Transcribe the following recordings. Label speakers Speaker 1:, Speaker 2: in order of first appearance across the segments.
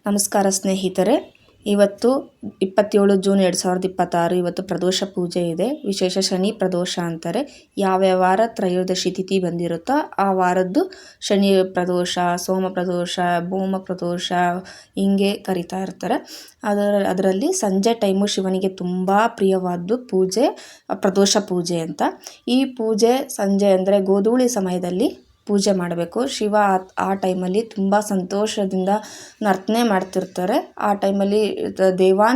Speaker 1: ನಮಸ್ಕಾರ ಸ್ನೇಹಿತರೆ. ಇವತ್ತು 27 ಜೂನ್ 2026. ಇವತ್ತು ಪ್ರದೋಷ ಪೂಜೆ ಇದೆ. ವಿಶೇಷ ಶನಿ ಪ್ರದೋಷ ಅಂತಾರೆ. ಯಾವ ವಾರ ತ್ರಯೋದಶಿ ತಿಥಿ ಬಂದಿರುತ್ತೋ ಆ ವಾರದ್ದು ಶನಿ ಪ್ರದೋಷ, ಸೋಮ ಪ್ರದೋಷ, ಭೂಮ ಪ್ರದೋಷ ಹಿಂಗೆ ಕರಿತಾ ಇರ್ತಾರೆ. ಅದರಲ್ಲಿ ಸಂಜೆ ಟೈಮು ಶಿವನಿಗೆ ತುಂಬ ಪ್ರಿಯವಾದ್ದು ಪೂಜೆ ಪ್ರದೋಷ ಪೂಜೆ ಅಂತ. ಈ ಪೂಜೆ ಸಂಜೆ ಅಂದರೆ ಗೋಧೂಳಿ ಸಮಯದಲ್ಲಿ ಪೂಜೆ ಮಾಡಬೇಕು. ಶಿವ ಆ ಟೈಮಲ್ಲಿ ತುಂಬ ಸಂತೋಷದಿಂದ ನರ್ತನೆ ಮಾಡ್ತಿರ್ತಾರೆ. ಆ ಟೈಮಲ್ಲಿ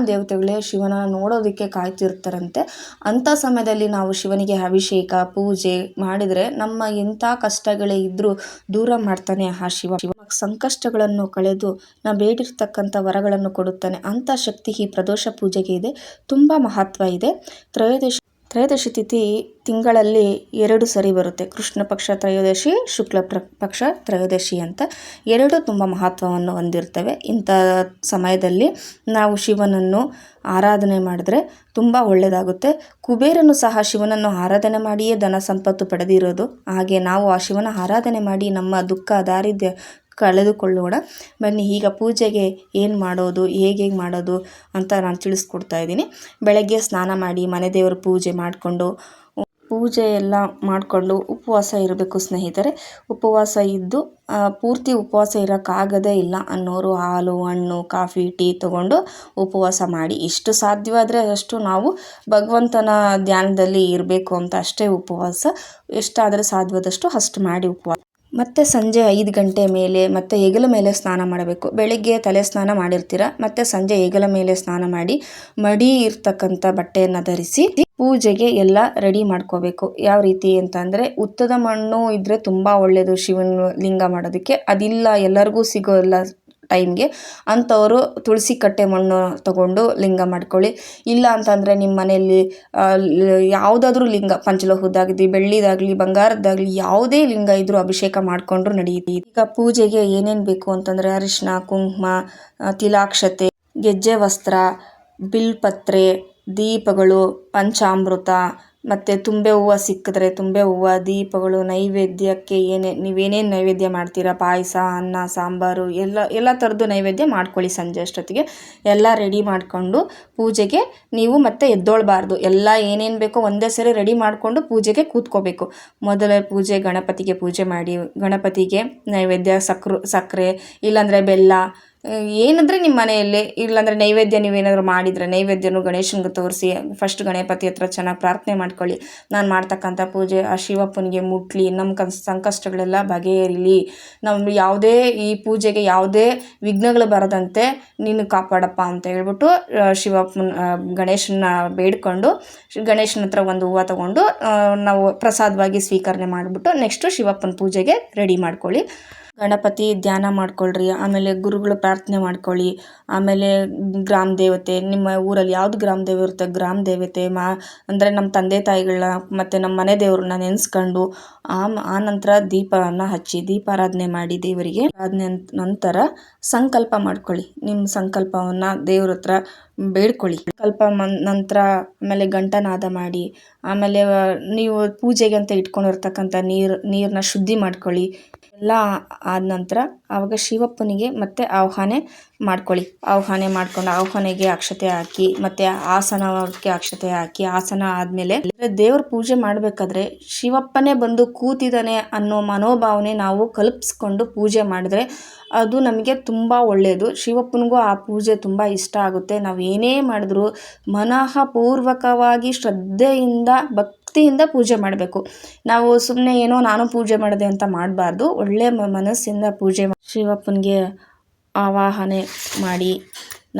Speaker 1: ದೇವತೆಗಳೇ ಶಿವನ ನೋಡೋದಕ್ಕೆ ಕಾಯ್ತಿರ್ತಾರಂತೆ. ಅಂಥ ಸಮಯದಲ್ಲಿ ನಾವು ಶಿವನಿಗೆ ಅಭಿಷೇಕ ಪೂಜೆ ಮಾಡಿದರೆ ನಮ್ಮ ಎಂಥ ಕಷ್ಟಗಳೇ ಇದ್ದರೂ ದೂರ ಮಾಡ್ತಾನೆ ಆ ಶಿವ. ಸಂಕಷ್ಟಗಳನ್ನು ಕಳೆದು ನಾವು ಬೇಡಿರ್ತಕ್ಕಂಥ ವರಗಳನ್ನು ಕೊಡುತ್ತಾನೆ. ಅಂಥ ಶಕ್ತಿ ಈ ಪ್ರದೋಷ ಪೂಜೆಗೆ ಇದೆ. ತುಂಬ ಮಹತ್ವ ಇದೆ. ತ್ರಯೋದಶಿ ತಿಥಿ ತಿಂಗಳಲ್ಲಿ 2 ಸರಿ ಬರುತ್ತೆ. ಕೃಷ್ಣ ಪಕ್ಷ ತ್ರಯೋದಶಿ, ಶುಕ್ಲ ಪಕ್ಷ ತ್ರಯೋದಶಿ ಅಂತ ಎರಡು ತುಂಬ ಮಹತ್ವವನ್ನು ಹೊಂದಿರ್ತವೆ. ಇಂಥ ಸಮಯದಲ್ಲಿ ನಾವು ಶಿವನನ್ನು ಆರಾಧನೆ ಮಾಡಿದ್ರೆ ತುಂಬ ಒಳ್ಳೆಯದಾಗುತ್ತೆ. ಕುಬೇರನು ಸಹ ಶಿವನನ್ನು ಆರಾಧನೆ ಮಾಡಿಯೇ ಧನ ಸಂಪತ್ತು ಪಡೆದಿರೋದು. ಹಾಗೆ ನಾವು ಆ ಶಿವನ ಆರಾಧನೆ ಮಾಡಿ ನಮ್ಮ ದುಃಖ ದಾರಿದ್ರ್ಯ ಕಳೆದುಕೊಳ್ಳೋಣ. ಬನ್ನಿ, ಈಗ ಪೂಜೆಗೆ ಏನು ಮಾಡೋದು, ಹೇಗೆ ಮಾಡೋದು ಅಂತ ನಾನು ತಿಳಿಸ್ಕೊಡ್ತಾ ಇದ್ದೀನಿ. ಬೆಳಗ್ಗೆ ಸ್ನಾನ ಮಾಡಿ ಮನೆ ದೇವರ ಪೂಜೆ ಪೂಜೆ ಎಲ್ಲ ಮಾಡಿಕೊಂಡು ಉಪವಾಸ ಇರಬೇಕು ಸ್ನೇಹಿತರೆ. ಉಪವಾಸ ಇದ್ದು ಪೂರ್ತಿ ಉಪವಾಸ ಇರೋಕ್ಕಾಗದೇ ಇಲ್ಲ ಅನ್ನೋರು ಹಾಲು, ಹಣ್ಣು, ಕಾಫಿ, ಟೀ ತೊಗೊಂಡು ಉಪವಾಸ ಮಾಡಿ. ಎಷ್ಟು ಸಾಧ್ಯವಾದರೆ ಅಷ್ಟು ನಾವು ಭಗವಂತನ ಧ್ಯಾನದಲ್ಲಿ ಇರಬೇಕು ಅಂತ ಅಷ್ಟೇ ಉಪವಾಸ. ಎಷ್ಟಾದರೆ ಸಾಧ್ಯವಾದಷ್ಟು ಅಷ್ಟು ಮಾಡಿ ಉಪವಾಸ. ಮತ್ತು ಸಂಜೆ 5 ಗಂಟೆ ಮೇಲೆ ಮತ್ತು ಹೆಗಲ ಮೇಲೆ ಸ್ನಾನ ಮಾಡಬೇಕು. ಬೆಳಿಗ್ಗೆ ತಲೆ ಸ್ನಾನ ಮಾಡಿರ್ತೀರ, ಮತ್ತು ಸಂಜೆ ಹೆಗಲ ಮೇಲೆ ಸ್ನಾನ ಮಾಡಿ ಮಡಿ ಇರ್ತಕ್ಕಂಥ ಬಟ್ಟೆಯನ್ನು ಧರಿಸಿ ಪೂಜೆಗೆ ಎಲ್ಲ ರೆಡಿ ಮಾಡ್ಕೋಬೇಕು. ಯಾವ ರೀತಿ ಅಂತಂದರೆ, ಉತ್ತದ ಮಣ್ಣು ಇದ್ದರೆ ತುಂಬ ಒಳ್ಳೆಯದು ಶಿವನ ಲಿಂಗ ಮಾಡೋದಕ್ಕೆ. ಅದಿಲ್ಲ, ಎಲ್ಲರಿಗೂ ಸಿಗೋಲ್ಲ ಟೈಮ್ಗೆ ಅಂಥವರು ತುಳಸಿ ಕಟ್ಟೆ ಮಣ್ಣು ತಗೊಂಡು ಲಿಂಗ ಮಾಡ್ಕೊಳ್ಳಿ. ಇಲ್ಲ ಅಂತಂದರೆ ನಿಮ್ಮ ಮನೆಯಲ್ಲಿ ಯಾವುದಾದ್ರೂ ಲಿಂಗ, ಪಂಚಲೋಹದ್ದಾಗಲಿ, ಬೆಳ್ಳಿದಾಗಲಿ, ಬಂಗಾರದ್ದಾಗಲಿ ಯಾವುದೇ ಲಿಂಗ ಇದ್ದರೂ ಅಭಿಷೇಕ ಮಾಡಿಕೊಂಡ್ರು ನಡೆಯುತ್ತೆ. ಈಗ ಪೂಜೆಗೆ ಏನೇನು ಬೇಕು ಅಂತಂದರೆ ಅರಿಶಿನ, ಕುಂಕುಮ, ತಿಲಾಕ್ಷತೆ, ಗೆಜ್ಜೆ ವಸ್ತ್ರ, ಬಿಲ್ಪತ್ರೆ, ದೀಪಗಳು, ಪಂಚಾಮೃತ, ಮತ್ತು ತುಂಬೆ ಹೂವು ಸಿಕ್ಕಿದ್ರೆ ತುಂಬೆ ಹೂವು, ದೀಪಗಳು, ನೈವೇದ್ಯಕ್ಕೆ ನೀವೇನೇನು ನೈವೇದ್ಯ ಮಾಡ್ತೀರಾ, ಪಾಯಸ, ಅನ್ನ, ಸಾಂಬಾರು ಎಲ್ಲ ಥರದ್ದು ನೈವೇದ್ಯ ಮಾಡ್ಕೊಳ್ಳಿ. ಸಂಜೆ ಅಷ್ಟೊತ್ತಿಗೆ ಎಲ್ಲ ರೆಡಿ ಮಾಡಿಕೊಂಡು ಪೂಜೆಗೆ ನೀವು ಮತ್ತೆ ಎದ್ದೊಳ್ಬಾರ್ದು. ಎಲ್ಲ ಏನೇನು ಬೇಕೋ ಒಂದೇ ಸರಿ ರೆಡಿ ಮಾಡಿಕೊಂಡು ಪೂಜೆಗೆ ಕೂತ್ಕೋಬೇಕು. ಮೊದಲ ಪೂಜೆ ಗಣಪತಿಗೆ ಪೂಜೆ ಮಾಡಿ, ಗಣಪತಿಗೆ ನೈವೇದ್ಯ ಸಕ್ಕರೆ ಇಲ್ಲಾಂದರೆ ಬೆಲ್ಲ ಏನಂದರೆ ನಿಮ್ಮ ಮನೆಯಲ್ಲಿ, ಇಲ್ಲಾಂದರೆ ನೈವೇದ್ಯ ನೀವೇನಾದರೂ ಮಾಡಿದರೆ ನೈವೇದ್ಯನೂ ಗಣೇಶನಿಗೆ ತೋರಿಸಿ ಫಸ್ಟ್ ಗಣಪತಿ ಹತ್ರ ಚೆನ್ನಾಗಿ ಪ್ರಾರ್ಥನೆ ಮಾಡ್ಕೊಳ್ಳಿ. ನಾನು ಮಾಡ್ತಕ್ಕಂಥ ಪೂಜೆ ಆ ಶಿವಪ್ಪನಿಗೆ ಮುಟ್ಲಿ, ನಮ್ಮ ಸಂಕಷ್ಟಗಳೆಲ್ಲ ಬಗೆಹರಿಲಿ, ನಮ್ಮ ಯಾವುದೇ ಈ ಪೂಜೆಗೆ ಯಾವುದೇ ವಿಘ್ನಗಳು ಬರದಂತೆ ನೀನು ಕಾಪಾಡಪ್ಪ ಅಂತ ಹೇಳ್ಬಿಟ್ಟು ಗಣೇಶನ ಬೇಡ್ಕೊಂಡು ಗಣೇಶನ ಹತ್ರ ಒಂದು ಹೂವು ತಗೊಂಡು ನಾವು ಪ್ರಸಾದವಾಗಿ ಸ್ವೀಕರಣೆ ಮಾಡಿಬಿಟ್ಟು ನೆಕ್ಸ್ಟು ಶಿವಪ್ಪನ ಪೂಜೆಗೆ ರೆಡಿ ಮಾಡ್ಕೊಳ್ಳಿ. ಗಣಪತಿ ಧ್ಯಾನ ಮಾಡ್ಕೊಳ್ರಿ. ಆಮೇಲೆ ಗುರುಗಳು ಪ್ರಾರ್ಥನೆ ಮಾಡ್ಕೊಳ್ಳಿ. ಆಮೇಲೆ ಗ್ರಾಮ ದೇವತೆ, ನಿಮ್ಮ ಊರಲ್ಲಿ ಯಾವ್ದು ಗ್ರಾಮ ದೇವ ಇರುತ್ತೆ ಗ್ರಾಮ ದೇವತೆ ಅಂದರೆ ನಮ್ಮ ತಂದೆ ತಾಯಿಗಳನ್ನ ಮತ್ತು ನಮ್ಮ ಮನೆ ದೇವ್ರನ್ನ ನೆನೆಸ್ಕೊಂಡು ಆ ನಂತರ ದೀಪವನ್ನು ಹಚ್ಚಿ ದೀಪಾರಾಧನೆ ಮಾಡಿ ದೇವರಿಗೆ ನಂತರ ಸಂಕಲ್ಪ ಮಾಡ್ಕೊಳ್ಳಿ. ನಿಮ್ಮ ಸಂಕಲ್ಪವನ್ನು ದೇವ್ರ ಹತ್ರ ಬೇಡ್ಕೊಳ್ಳಿ. ಸಂಕಲ್ಪ ನಂತರ ಆಮೇಲೆ ಘಂಟನಾದ ಮಾಡಿ, ಆಮೇಲೆ ನೀವು ಪೂಜೆಗೆ ಅಂತ ಇಟ್ಕೊಂಡಿರ್ತಕ್ಕಂಥ ನೀರನ್ನ ಶುದ್ಧಿ ಮಾಡ್ಕೊಳ್ಳಿ. ಎಲ್ಲ ಆದ ನಂತರ ಆವಾಗ ಶಿವಪ್ಪನಿಗೆ ಮತ್ತೆ ಆವಾಹನೆ ಮಾಡ್ಕೊಳ್ಳಿ. ಆವಾಹನೆ ಮಾಡ್ಕೊಂಡು ಆವಾಹನೆಗೆ ಅಕ್ಷತೆ ಹಾಕಿ, ಮತ್ತು ಆಸನಕ್ಕೆ ಅಕ್ಷತೆ ಹಾಕಿ, ಆಸನ ಆದಮೇಲೆ ದೇವ್ರ ಪೂಜೆ ಮಾಡಬೇಕಾದ್ರೆ ಶಿವಪ್ಪನೇ ಬಂದು ಕೂತಿದ್ದಾನೆ ಅನ್ನೋ ಮನೋಭಾವನೆ ನಾವು ಕಲ್ಪಿಸ್ಕೊಂಡು ಪೂಜೆ ಮಾಡಿದ್ರೆ ಅದು ನಮಗೆ ತುಂಬ ಒಳ್ಳೆಯದು. ಶಿವಪ್ಪನಿಗೂ ಆ ಪೂಜೆ ತುಂಬ ಇಷ್ಟ ಆಗುತ್ತೆ. ನಾವು ಏನೇ ಮಾಡಿದ್ರೂ ಮನಃಪೂರ್ವಕವಾಗಿ ಶ್ರದ್ಧೆಯಿಂದ ಭಕ್ತಿಯಿಂದ ಪೂಜೆ ಮಾಡಬೇಕು. ನಾವು ಸುಮ್ಮನೆ ಏನೋ ನಾನು ಪೂಜೆ ಮಾಡಿದೆ ಅಂತ ಮಾಡಬಾರ್ದು. ಒಳ್ಳೆ ಮನಸ್ಸಿಂದ ಪೂಜೆ ಶಿವಪ್ಪನಿಗೆ ಆವಾಹನೆ ಮಾಡಿ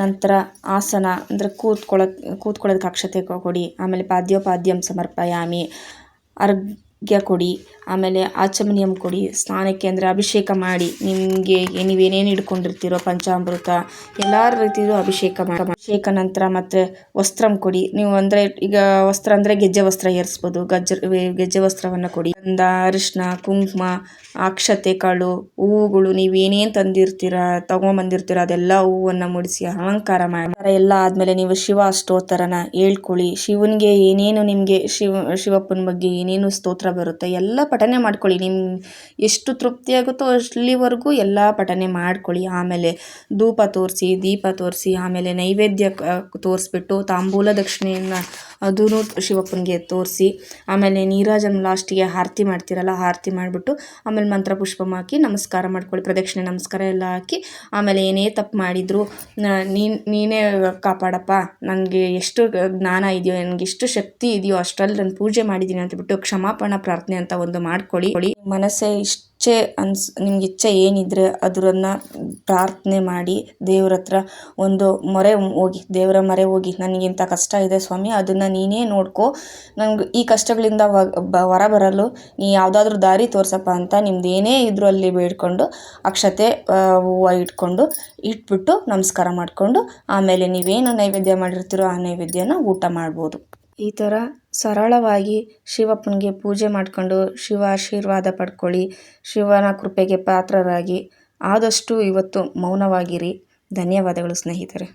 Speaker 1: ನಂತರ ಆಸನ ಅಂದರೆ ಕೂತ್ಕೊಳ್ಳೋದಕ್ಕೆ ಅಕ್ಷತೆ ಕೊಡಿ. ಆಮೇಲೆ ಪಾದ್ಯೋಪಾದ್ಯಂ ಸಮರ್ಪಯಾಮಿ, ಅರ್ಘ್ಯ ಕೊಡಿ. ಆಮೇಲೆ ಆಚಮನಿಯಂ ಕೊಡಿ. ಸ್ನಾನಕ್ಕೆ ಅಂದರೆ ಅಭಿಷೇಕ ಮಾಡಿ, ನಿಮಗೆ ನೀವೇನೇನು ಇಟ್ಕೊಂಡಿರ್ತೀರೋ ಪಂಚಾಮೃತ ಎಲ್ಲ ರೀತಿಯೂ ಅಭಿಷೇಕ ನಂತರ ಮತ್ತು ವಸ್ತ್ರಂ ಕೊಡಿ. ನೀವು ಅಂದರೆ ಈಗ ವಸ್ತ್ರ ಅಂದರೆ ಗೆಜ್ಜೆ ವಸ್ತ್ರ ಏರಿಸ್ಬೋದು. ಗೆಜ್ಜೆ ವಸ್ತ್ರವನ್ನು ಕೊಡಿ. ಅರಿಶಿನ, ಕುಂಕುಮ, ಅಕ್ಷತೆ, ಕಾಳು, ಹೂವುಗಳು ನೀವೇನೇನು ತೊಗೊಂಬಂದಿರ್ತೀರ ಅದೆಲ್ಲ ಹೂವನ್ನು ಮುಡಿಸಿ ಅಲಂಕಾರ ಮಾಡಿ ಎಲ್ಲ ಆದಮೇಲೆ ನೀವು ಶಿವ ಸ್ತೋತ್ರನ ಹೇಳ್ಕೊಳ್ಳಿ. ಶಿವನಿಗೆ ಏನೇನು ನಿಮಗೆ ಶಿವಪ್ಪನ ಬಗ್ಗೆ ಏನೇನು ಸ್ತೋತ್ರ ಬರುತ್ತೆ. ಎಲ್ಲ ಪಠನೆ ಮಾಡ್ಕೊಳ್ಳಿ, ನಿಮ್ಮ ಎಷ್ಟು ತೃಪ್ತಿಯಾಗುತ್ತೋ ಅಲ್ಲಿವರೆಗೂ ಎಲ್ಲ ಪಠನೆ ಮಾಡ್ಕೊಳ್ಳಿ. ಆಮೇಲೆ ಧೂಪ ತೋರಿಸಿ, ದೀಪ ತೋರಿಸಿ, ಆಮೇಲೆ ನೈವೇದ್ಯ ತೋರಿಸ್ಬಿಟ್ಟು ತಾಂಬೂಲ ದಕ್ಷಿಣೆಯನ್ನು ಅದೂ ಶಿವಪ್ಪನಿಗೆ ತೋರಿಸಿ, ಆಮೇಲೆ ನೀರಾಜನ ಲಾಸ್ಟಿಗೆ ಆರತಿ ಮಾಡ್ತೀರಲ್ಲ, ಆರತಿ ಮಾಡಿಬಿಟ್ಟು ಆಮೇಲೆ ಮಂತ್ರ ಪುಷ್ಪ ಹಾಕಿ ನಮಸ್ಕಾರ ಮಾಡ್ಕೊಳ್ಳಿ. ಪ್ರದಕ್ಷಿಣೆ ನಮಸ್ಕಾರ ಎಲ್ಲ ಹಾಕಿ, ಆಮೇಲೆ ಏನೇ ತಪ್ಪು ಮಾಡಿದ್ರು ನೀನೇ ಕಾಪಾಡಪ್ಪ, ನನಗೆ ಎಷ್ಟು ಜ್ಞಾನ ಇದೆಯೋ, ನನಗೆ ಎಷ್ಟು ಶಕ್ತಿ ಇದೆಯೋ ಅಷ್ಟರಲ್ಲಿ ನಾನು ಪೂಜೆ ಮಾಡಿದ್ದೀನಿ ಅಂತಬಿಟ್ಟು ಕ್ಷಮಾಪಣಾ ಪ್ರಾರ್ಥನೆ ಅಂತ ಒಂದು ಮಾಡ್ಕೊಳ್ಳಿ. ಮನಸ್ಸೇ ನಿಮ್ಗೆ ಇಚ್ಛೆ ಏನಿದ್ರೆ ಅದರನ್ನು ಪ್ರಾರ್ಥನೆ ಮಾಡಿ ದೇವ್ರ ಹತ್ರ ಒಂದು ದೇವರ ಮೊರೆ ಹೋಗಿ, ನನಗಿಂತ ಕಷ್ಟ ಇದೆ ಸ್ವಾಮಿ, ಅದನ್ನು ನೀನೇ ನೋಡ್ಕೊ, ನಂಗೆ ಈ ಕಷ್ಟಗಳಿಂದ ಹೊರ ಬರಲು ನೀ ಯಾವುದಾದ್ರೂ ದಾರಿ ತೋರ್ಸಪ್ಪ ಅಂತ ನಿಮ್ದು ಏನೇ ಇದ್ರೂ ಅಲ್ಲಿ ಬೇಡ್ಕೊಂಡು ಅಕ್ಷತೆ ಹೂವು ಇಟ್ಬಿಟ್ಟು ನಮಸ್ಕಾರ ಮಾಡಿಕೊಂಡು ಆಮೇಲೆ ನೀವೇನು ನೈವೇದ್ಯ ಮಾಡಿರ್ತೀರೋ ಆ ನೈವೇದ್ಯನ ಊಟ ಮಾಡ್ಬೋದು. ಈ ಥರ ಸರಳವಾಗಿ ಶಿವಪ್ಪನಿಗೆ ಪೂಜೆ ಮಾಡಿಕೊಂಡು ಶಿವ ಆಶೀರ್ವಾದ ಪಡ್ಕೊಳ್ಳಿ. ಶಿವನ ಕೃಪೆಗೆ ಪಾತ್ರರಾಗಿ ಆದಷ್ಟು ಇವತ್ತು ಮೌನವಾಗಿರಿ. ಧನ್ಯವಾದಗಳು ಸ್ನೇಹಿತರೆ.